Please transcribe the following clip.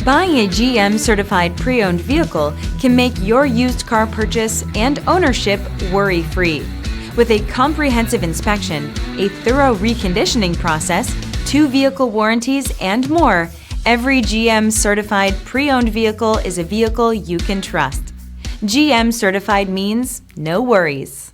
Buying a GM-certified pre-owned vehicle can make your used car purchase and ownership worry-free. With a comprehensive inspection, a thorough reconditioning process, 2 vehicle warranties, and more, every GM-certified pre-owned vehicle is a vehicle you can trust. GM-certified means no worries.